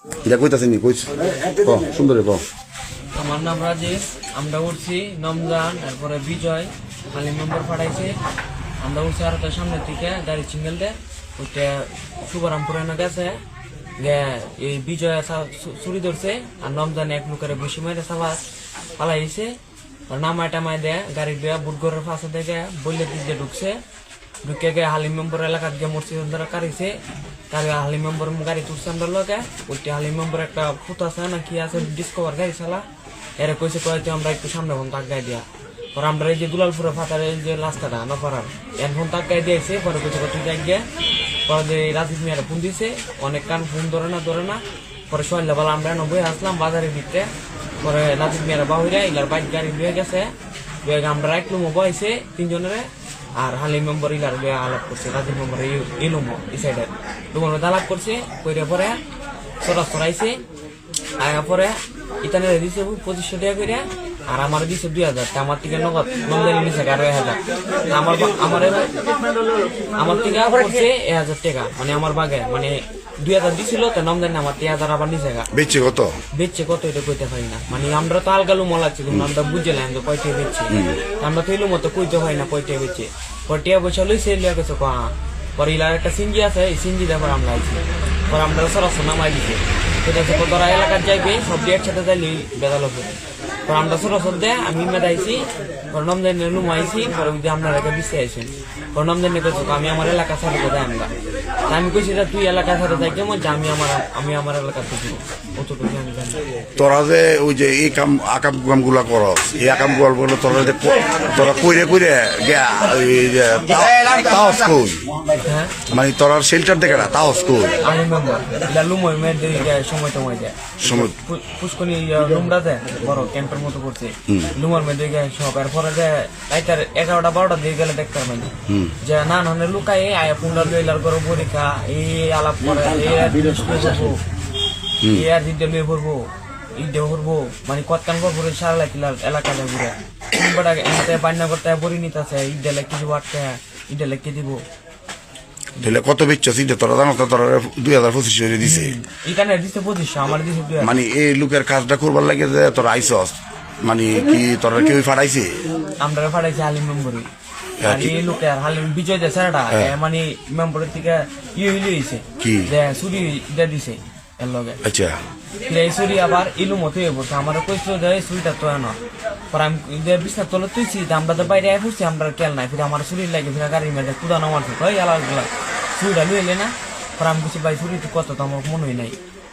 যা কইতাছেন নি কইছ ক সুন্দরে ক। আমার নাম রাজেশ, আমরা উঠছি নমজান, তারপরে বিজয় হালিম নম্বর পাঠাইছে। আমরা উঠছি আর তার সামনের থেকে গাড়ি সিঙ্গেল দেয় ওইটা শুভরামপুরে না গেছে এই বিজয় চুরি ধরছে আর নমজানে এক লোকের বেশি মেরে সাবাস পালাইছে। নামায় টামায় দেয় গাড়ি দেয়া বুটগড়ের ফাঁসে থেকে বললে দিকে ঢুকছে, ঢুকে গিয়ে হালিম মেম্বর এলাকার গিয়ে মসজিদ ধরে কারিছে। তার হালিম মেম্বর গাড়ি তুলছে আমরা লোকে ওইটি হালিম মেম্বর একটা ফুট আছে না কি আছে ডিসকভার গাড়ি চালা এরা কইছে কয়েছে আমরা একটু সামনে ফোন তাক গাই দিয়া। পরে আমরা এই যে দুলালপুরে ফাতারে যে রাস্তাটা না পাড়ার ফোন তাক গাই দিয়েছে। পরে কইছে তুই যাই গিয়ে পরে রাজীব মিয়ারা ফোন দিছে, অনেক কান ফোন ধরে না। পরে সন্ধ্যাবেলা আমরা নব্বই আসলাম বাজারের ভিতরে। পরে রাজীব মিয়ারা বাহিরে ইলার বাইক গাড়ি লুয়ে গেছে, আমরা একলু বয়সে তিনজনের আর হালিম মেম্বর ইলার আলাপ করছে। রাজীব মেম্বর ইলুমো এই সাইডের দুমর আলাপ করছে কইরে পরে সরাইছে। আয়া পরে ইতানে দিছে 2500 টাকা করে আর আমার দিছে 2000। আমার থেকে নগদ নগদ নিছে 11,000। আমার থেকে করছে 1000 টাকা মানে আমার বাগে মানে 2000 দিছিল তো নমদানি আমার 3000 আবার নিছে। বেচছে কত এটা কইতে পারি না, মানে আমরা তো আলগালু মলাচ্ছি আমরা বুঝলাম যে কয়টা বেচছে। আমরা তো এলো মতো কইতে পারি না কয়টা বেচছে। কয়টা পয়সা লইছে লিয়া গেছে কয়া। পরে ইলার একটা সিঞ্জি আছে, এই সিঞ্জি দেওয়ার আমরা আইছি। পরে আমরা সরাসরি নামাই দিছে সেটা হচ্ছে তোরা এলাকার যাইবে সব একসাথে যাইলে বেদাল হবে। পরে আমরা সরাসরি দেয় আমি মেদাইছি পরে নমদানি লুমাইছি। পরে আপনার একটা বিশ্বে আইসেন পরে নমদানি করছো আমি আমার এলাকা ছাড়ে যাই আমরা। আমি কইছি যে তুই এলাকা ছাড়ে যাই কেমন যে আমি আমার এলাকা থেকে অতটুকু আমি জানি। তোরা যে ওই যে এই আকাম গুলা করস এই আকাম গুলো তোরা যে তোরা কইরে তাওস কই হ্যাঁ মানে তোরা শেল্টার দেখে না তাওস কই আমি মেম্বার এটা লুমই মেয়েদের সময় যায় পুষ্কনি রুমটা দেয় বড় ক্যাম্পের মতো করছে লুমার মেয়েদের সব। এরপরে যে রাইতার 11টা 12টা দিয়ে গেলে দেখতে পারবেন যে না নানে লুকাই আয়া পুন্ডা লইলার করো পরীক্ষা এই আলাপ করে আর দিতে লুয়ে পড়বো ঈদে করবো মানে কতকান করবো সারা লাইলার এলাকা ঘুরে বান্না করতে বড়ি নিতে আছে ঈদে লেখকে দিব 8 টাকা ঈদে লেখকে দিব। কত বেচছ তোরা জানো তো তোরা 2025 দিছে এখানে দিছে 2500 আমার দিছে 2000। মানে এই লোকের কাজটা করবার লাগে যে তোরা আইসস মানে কি তোরা কেউ ফাটাইছে? আমরা ফাটাইছি হালিম মেম্বরি আর এই লোকের হালিম বিজয় যে স্যারটা মানে মেম্বরের থেকে হইছে কি যে চুরি দিছে এর লগে। আচ্ছা এই চুরি আবার ইলু মতো হয়ে পড়ছে। আমার কইছিল যে চুরিটা তো না পরে আমি বিছনা তলে তুইছি আমরা তো বাইরে আয় পড়ছি আমরা খেয়াল নাই ফিরে আমার চুরির লাগে ফিরে গাড়ির মেয়েটা কুদানো মারছে ওই আলাদা চুরিটা লুইলে না। পরে আমি বলছি ভাই চুরি কত তো আমার মনে হয় নাই।